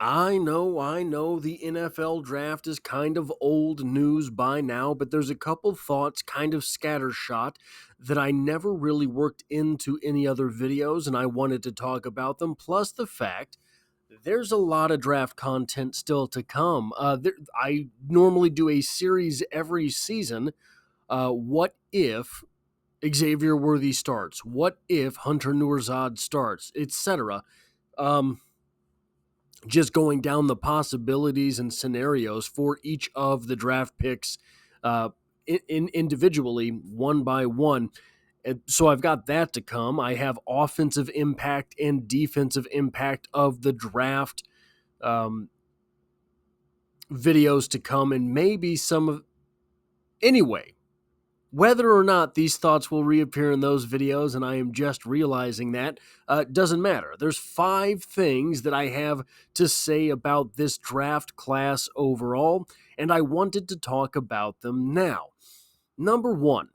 I know, the NFL draft is kind of old news by now, but there's a couple thoughts kind of scattershot that I never really worked into any other videos, and I wanted to talk about them. Plus, the fact there's a lot of draft content still to come. I normally do a series every season. What if Xavier Worthy starts? What if Hunter Nourzad starts? Etc. Um, just going down the possibilities and scenarios for each of the draft picks individually, one by one. And so I've got that to come. I have offensive impact and defensive impact of the draft um, videos to come, and maybe some of. Anyway, whether or not these thoughts will reappear in those videos, and I am just realizing that, doesn't matter. There's 5 things that I have to say about this draft class overall, and I wanted to talk about them now. Number 1,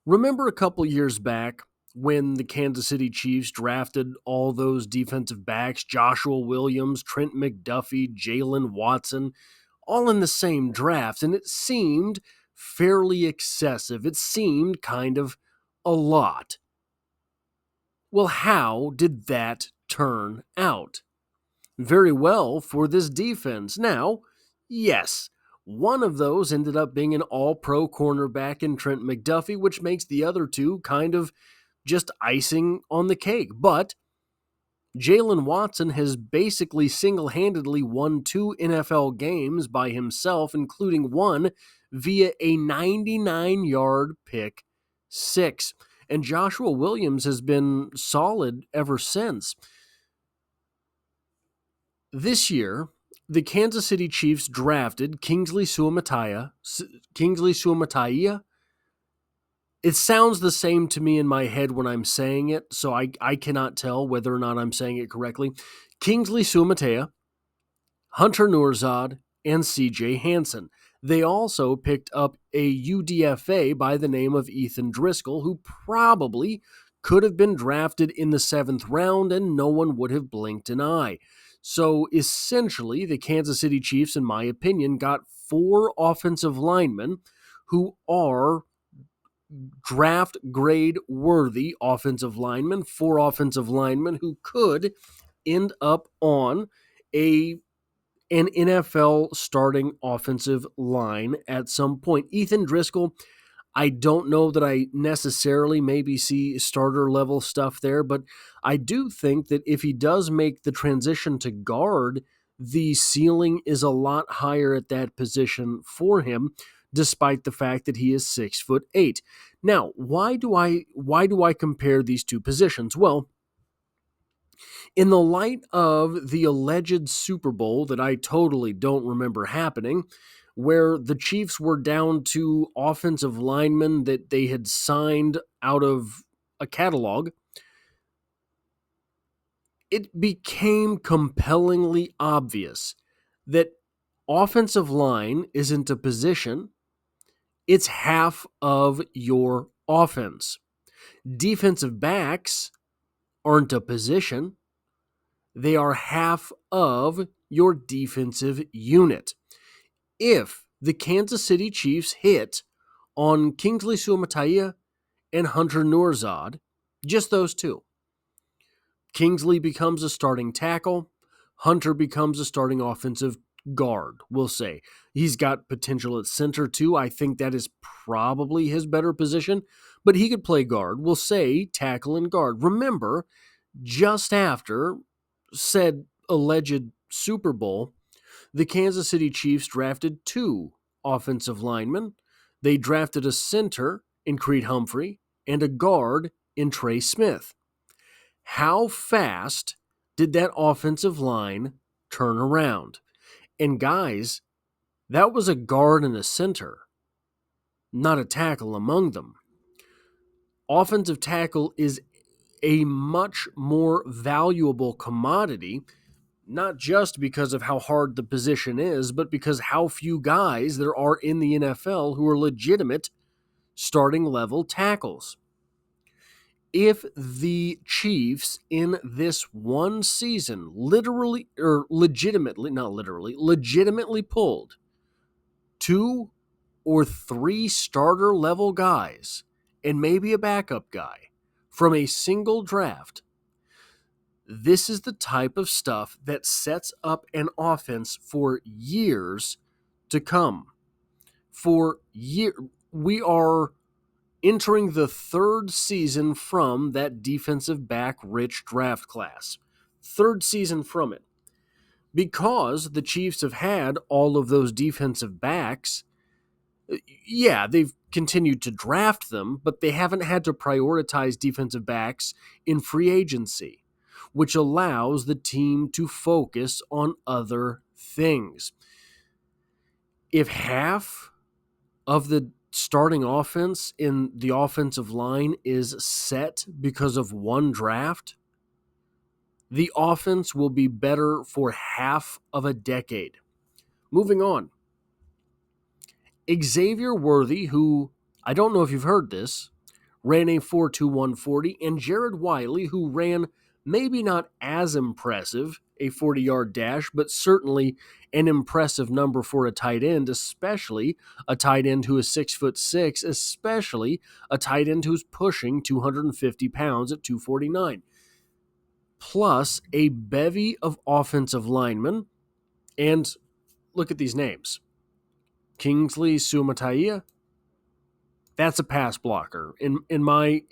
remember a couple years back when the Kansas City Chiefs drafted all those defensive backs, Joshua Williams, Trent McDuffie, Jalen Watson, all in the same draft, and it seemed fairly excessive. It seemed kind of a lot. Well, how did that turn out? Very well for this defense. Now, yes, one of those ended up being an all-pro cornerback in Trent McDuffie, which makes the other two kind of just icing on the cake. But Jalen Watson has basically single-handedly won 2 NFL games by himself, including one via a 99-yard pick 6. And Joshua Williams has been solid ever since. This year, the Kansas City Chiefs drafted Kingsley Suamataia. It sounds the same to me in my head when I'm saying it, so I cannot tell whether or not I'm saying it correctly. Kingsley Suamataia, Hunter Nourzad, and CJ Hansen. They also picked up a UDFA by the name of Ethan Driscoll, who probably could have been drafted in the 7th round and no one would have blinked an eye. So essentially, the Kansas City Chiefs, in my opinion, got 4 offensive linemen who are draft grade worthy offensive linemen, 4 offensive linemen who could end up on an NFL starting offensive line at some point. Ethan Driscoll, I don't know that I necessarily maybe see starter level stuff there, but I do think that if he does make the transition to guard, the ceiling is a lot higher at that position for him, despite the fact that he is 6'8". Now, why do I compare these two positions? Well, in the light of the alleged Super Bowl that I totally don't remember happening, where the Chiefs were down to offensive linemen that they had signed out of a catalog, it became compellingly obvious that offensive line isn't a position, it's half of your offense. Defensive backs aren't a position, they are half of your defensive unit. If the Kansas City Chiefs hit on Kingsley Suamataia and Hunter Nourzad, just those two, Kingsley becomes a starting tackle, Hunter becomes a starting offensive guard, we'll say. He's got potential at center too. I think that is probably his better position, but he could play guard. We'll say tackle and guard. Remember, just after said alleged Super Bowl, the Kansas City Chiefs drafted 2 offensive linemen. They drafted a center in Creed Humphrey and a guard in Trey Smith. How fast did that offensive line turn around? And guys, that was a guard and a center, not a tackle among them. Offensive tackle is a much more valuable commodity, not just because of how hard the position is, but because how few guys there are in the NFL who are legitimate starting level tackles. if the Chiefs in this one season legitimately pulled 2 or 3 starter level guys and maybe a backup guy from a single draft, this is the type of stuff that sets up an offense for years to come. We are entering the 3rd season from that defensive back rich draft class. 3rd season from it. Because the Chiefs have had all of those defensive backs, yeah, they've continued to draft them, but they haven't had to prioritize defensive backs in free agency, which allows the team to focus on other things. If half of the starting offense in the offensive line is set because of one draft, the offense will be better for half of a decade. Moving on. Xavier Worthy, who, I don't know if you've heard this, ran a 4.21 40, and Jared Wiley, who ran maybe not as impressive a 40-yard dash, but certainly an impressive number for a tight end, especially a tight end who is 6'6", especially a tight end who's pushing 250 pounds at 249. Plus a bevy of offensive linemen, and look at these names. Kingsley Suamataia, that's a pass blocker. In my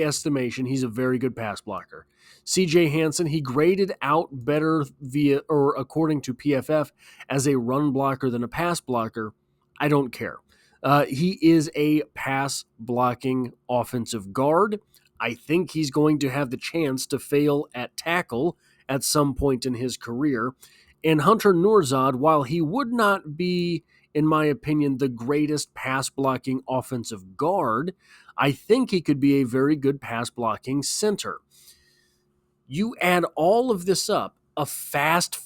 estimation, he's a very good pass blocker. CJ Hansen, he graded out better according to PFF as a run blocker than a pass blocker. I don't care. He is a pass blocking offensive guard. I think he's going to have the chance to fail at tackle at some point in his career. And Hunter Nourzad, while he would not be, in my opinion, the greatest pass-blocking offensive guard, I think he could be a very good pass-blocking center. You add all of this up, a fast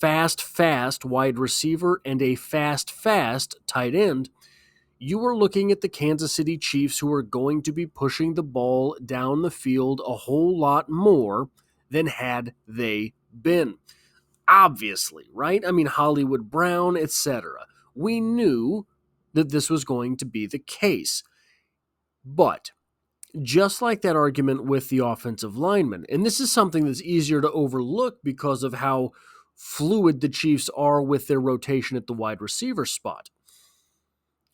wide receiver and a fast tight end, you are looking at the Kansas City Chiefs, who are going to be pushing the ball down the field a whole lot more than had they been. Obviously, right? I mean, Hollywood Brown, etc. We knew that this was going to be the case. But just like that argument with the offensive linemen, and this is something that's easier to overlook because of how fluid the Chiefs are with their rotation at the wide receiver spot,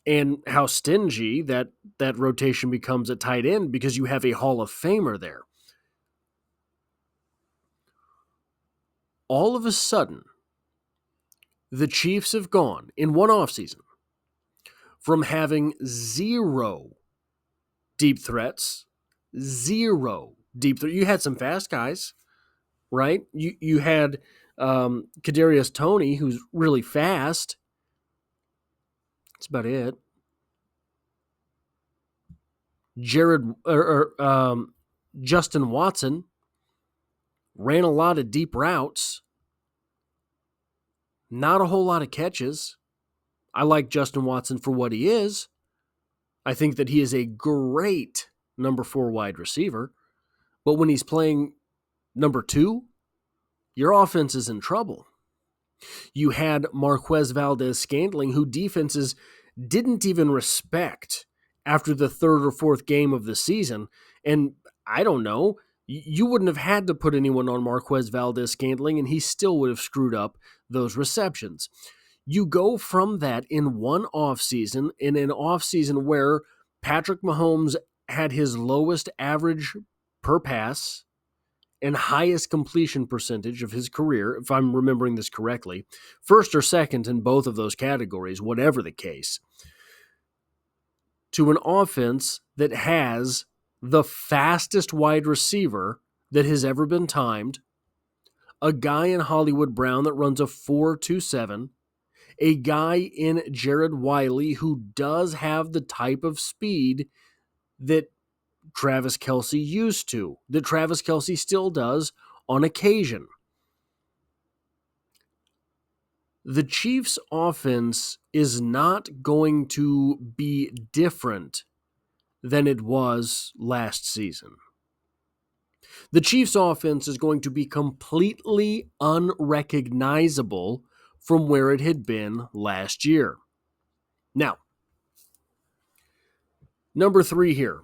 and how stingy that rotation becomes at tight end because you have a Hall of Famer there. All of a sudden, the Chiefs have gone, in one offseason, from having 0 deep threats, 0 deep threats. You had some fast guys, right? You had Kadarius Toney, who's really fast. That's about it. Justin Watson ran a lot of deep routes. Not a whole lot of catches. I like Justin Watson for what he is. I think that he is a great number 4 wide receiver. But when he's playing number 2, your offense is in trouble. You had Marquez Valdes-Scantling, who defenses didn't even respect after the 3rd or 4th game of the season. And I don't know, you wouldn't have had to put anyone on Marquez Valdes-Scantling, and he still would have screwed up those receptions. You go from that in one offseason, in an offseason where Patrick Mahomes had his lowest average per pass and highest completion percentage of his career, if I'm remembering this correctly, first or second in both of those categories, whatever the case, to an offense that has the fastest wide receiver that has ever been timed, a guy in Hollywood Brown that runs a 4.27, a guy in Jared Wiley who does have the type of speed that Travis Kelce used to, that Travis Kelce still does on occasion. The Chiefs' offense is not going to be different than it was last season. The Chiefs' offense is going to be completely unrecognizable from where it had been last year. Now, number 3 here.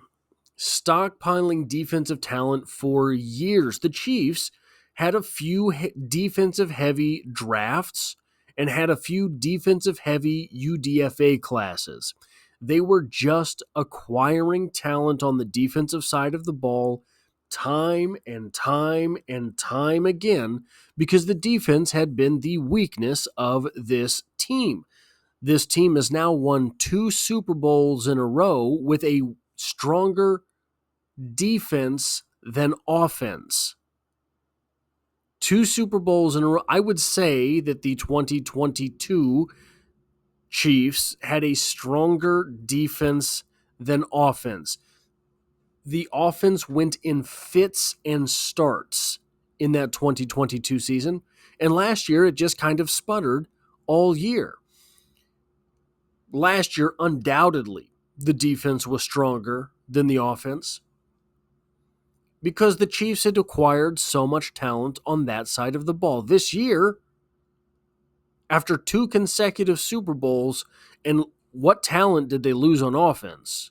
Stockpiling defensive talent for years. The Chiefs had a few defensive-heavy drafts and had a few defensive-heavy UDFA classes. They were just acquiring talent on the defensive side of the ball time and time and time again because the defense had been the weakness of this team. This team has now won 2 Super Bowls in a row with a stronger defense than offense. 2 Super Bowls in a row. I would say that the 2022 Chiefs had a stronger defense than offense. The offense went in fits and starts in that 2022 season, and last year it just kind of sputtered all year. Last year, undoubtedly, the defense was stronger than the offense, because the Chiefs had acquired so much talent on that side of the ball. This year, after 2 consecutive Super Bowls, and what talent did they lose on offense?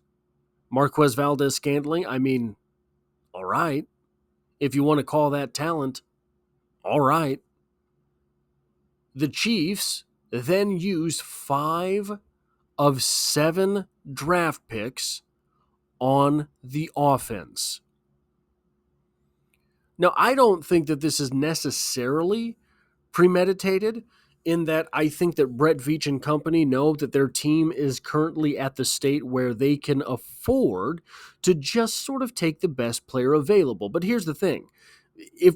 Marquez Valdes-Scantling, I mean, all right. If you want to call that talent, all right. The Chiefs then used 5 of 7 draft picks on the offense. Now, I don't think that this is necessarily premeditated, in that I think that Brett Veach and company know that their team is currently at the state where they can afford to just sort of take the best player available. But here's the thing. If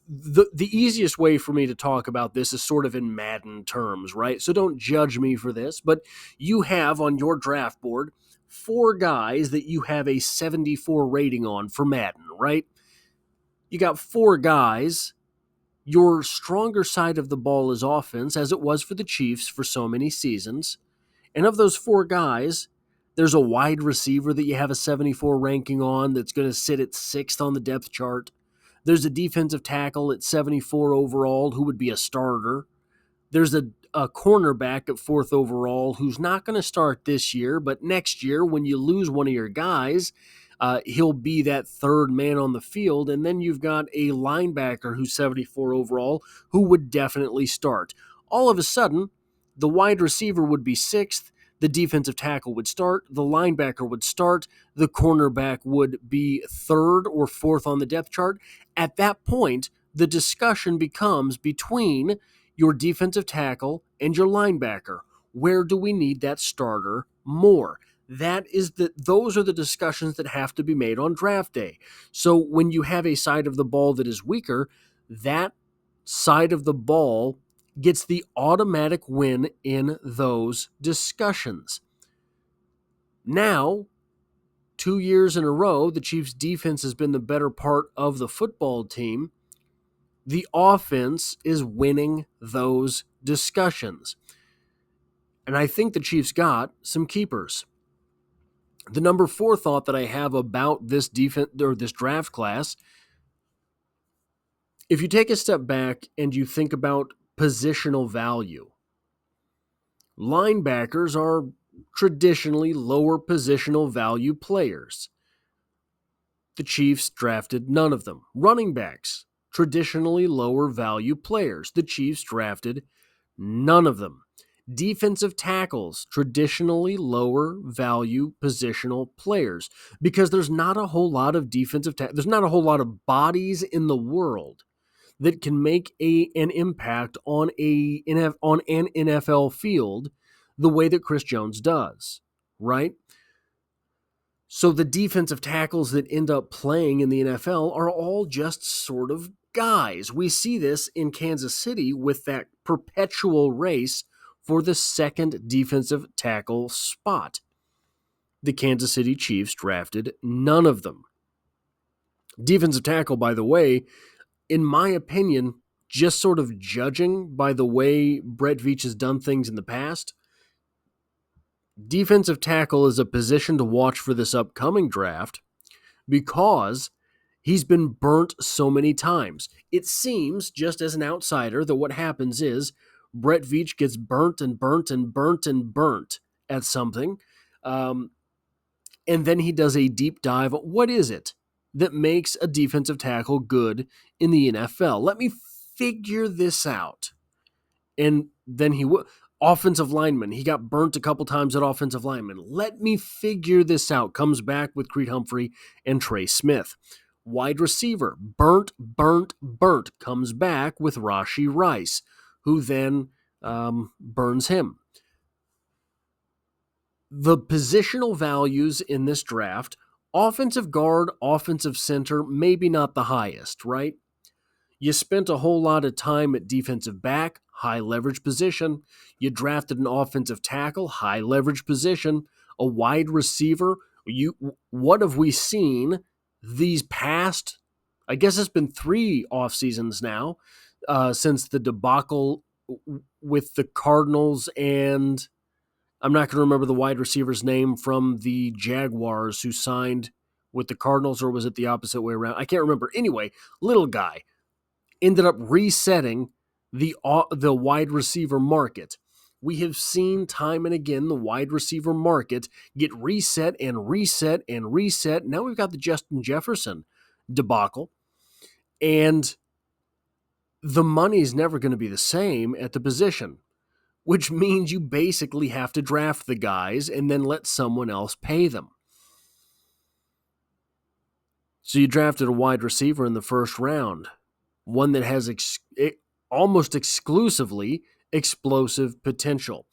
the easiest way for me to talk about this is sort of in Madden terms, right? So don't judge me for this, but you have on your draft board 4 guys that you have a 74 rating on for Madden, right? You got 4 guys. Your stronger side of the ball is offense, as it was for the Chiefs for so many seasons. And of those 4 guys, there's a wide receiver that you have a 74 ranking on that's going to sit at 6th on the depth chart. There's a defensive tackle at 74 overall who would be a starter. There's a cornerback at 4th overall who's not going to start this year, but next year when you lose one of your guys, he'll be that 3rd man on the field. And then you've got a linebacker who's 74 overall who would definitely start. All of a sudden, the wide receiver would be 6th, the defensive tackle would start, the linebacker would start, the cornerback would be 3rd or 4th on the depth chart. At that point, the discussion becomes between your defensive tackle and your linebacker. Where do we need that starter more? Those are the discussions that have to be made on draft day. So when you have a side of the ball that is weaker, that side of the ball gets the automatic win in those discussions. Now, 2 years in a row, the Chiefs' defense has been the better part of the football team. The offense is winning those discussions. And I think the Chiefs got some keepers. The number 4 thought that I have about this defense or this draft class, if you take a step back and you think about positional value, linebackers are traditionally lower positional value players. The Chiefs drafted none of them. Running backs, traditionally lower value players. The Chiefs drafted none of them. Defensive tackles, traditionally lower value positional players, because there's not a whole lot of there's not a whole lot of bodies in the world that can make an impact on an NFL field the way that Chris Jones does, right? So the defensive tackles that end up playing in the NFL are all just sort of guys. We see this in Kansas City with that perpetual race for the 2nd defensive tackle spot. The Kansas City Chiefs drafted none of them. Defensive tackle, by the way, in my opinion, just sort of judging by the way Brett Veach has done things in the past, defensive tackle is a position to watch for this upcoming draft because He's been burnt so many times. It seems, just as an outsider, that what happens is Brett Veach gets burnt and burnt and burnt and burnt at something. And then he does a deep dive. What is it that makes a defensive tackle good in the NFL? Let me figure this out. And then offensive lineman. He got burnt a couple times at offensive lineman. Let me figure this out. Comes back with Creed Humphrey and Trey Smith. Wide receiver. Burnt. Comes back with Rashee Rice, who then burns him. The positional values in this draft, offensive guard, offensive center, maybe not the highest, right? You spent a whole lot of time at defensive back, high leverage position. You drafted an offensive tackle, high leverage position. A wide receiver. What have we seen these past, I guess it's been 3 off seasons now, since the debacle with the Cardinals, and I'm not going to remember the wide receiver's name from the Jaguars who signed with the Cardinals, or was it the opposite way around? I can't remember. Anyway, little guy ended up resetting the wide receiver market. We have seen time and again the wide receiver market get reset and reset and reset. Now we've got the Justin Jefferson debacle, and the money's never going to be the same at the position, which means you basically have to draft the guys and then let someone else pay them. So you drafted a wide receiver in the first round, one that has almost exclusively explosive potential.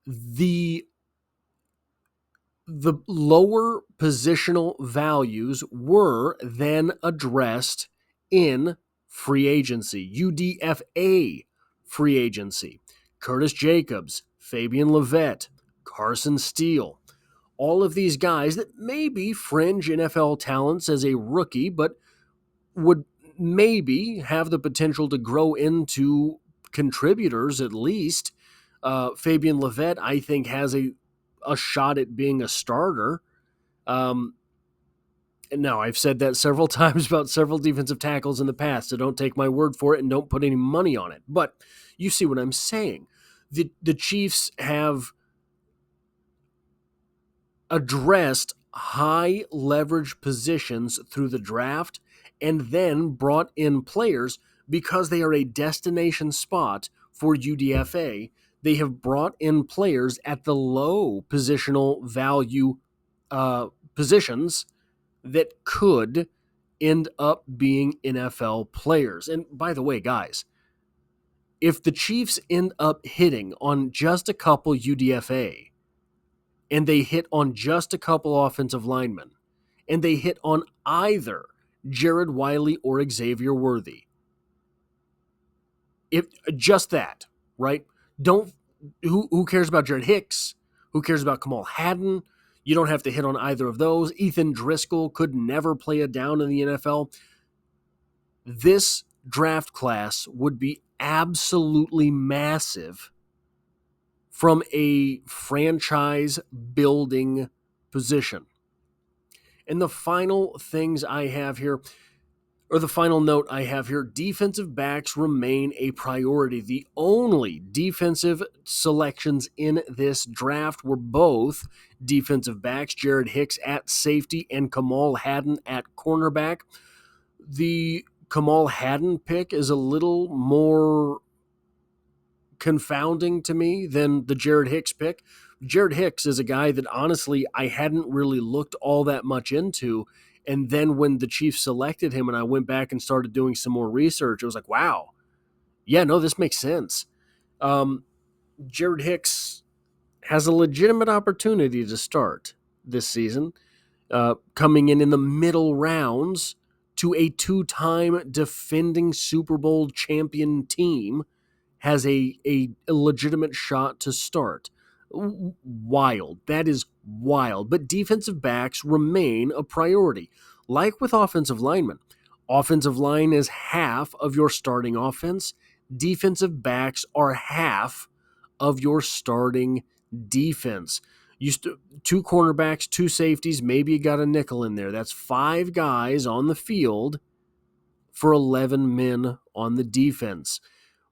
The lower positional values were then addressed in free agency, UDFA free agency. Curtis Jacobs, Fabian Levet, Carson Steele, all of these guys that may be fringe NFL talents as a rookie, but would maybe have the potential to grow into contributors at least. Fabian Levet, I think, has a shot at being a starter. And now, I've said that several times about several defensive tackles in the past, so don't take my word for it and don't put any money on it. But you see what I'm saying. The Chiefs have addressed high leverage positions through the draft and then brought in players because they are a destination spot for UDFA. They have brought in players at the low positional value positions that could end up being NFL players. And by the way, guys, if the Chiefs end up hitting on just a couple UDFA, and they hit on just a couple offensive linemen, and they hit on either Jared Wiley or Xavier Worthy, if just that, right? Who cares about Jared Hicks? Who cares about Kamal Hadden? You don't have to hit on either of those. Ethan Driscoll could never play a down in the NFL. This draft class would be absolutely massive from a franchise building position. And the final things I have here, or the final note I have here, defensive backs remain a priority. The only defensive selections in this draft were both defensive backs, Jared Hicks at safety and Kamal Hadden at cornerback. The Kamal Hadden pick is a little more confounding to me than the Jared Hicks pick. Jared Hicks is a guy that honestly I hadn't really looked all that much into. And then when the Chiefs selected him and I went back and started doing some more research, it was like, wow, yeah, no, this makes sense. Jared Hicks has a legitimate opportunity to start this season, coming in the middle rounds to a 2-time defending Super Bowl champion team, has a legitimate shot to start. Wild. That is wild. But defensive backs remain a priority. Like with offensive linemen, offensive line is half of your starting offense. Defensive backs are half of your starting defense. two cornerbacks, two safeties, maybe you got a nickel in there. That's 5 guys on the field for 11 men on the defense.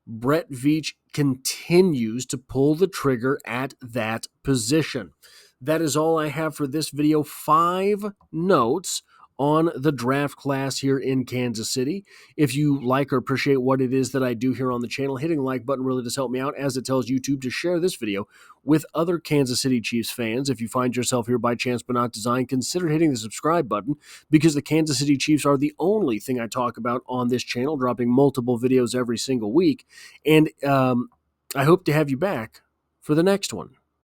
Brett Veach continues to pull the trigger at that position. That is all I have for this video. 5 notes on the draft class here in Kansas City. If you like or appreciate what it is that I do here on the channel, hitting the like button really does help me out, as it tells YouTube to share this video with other Kansas City Chiefs fans. If you find yourself here by chance but not design, consider hitting the subscribe button, because the Kansas City Chiefs are the only thing I talk about on this channel, dropping multiple videos every single week. And I hope to have you back for the next one.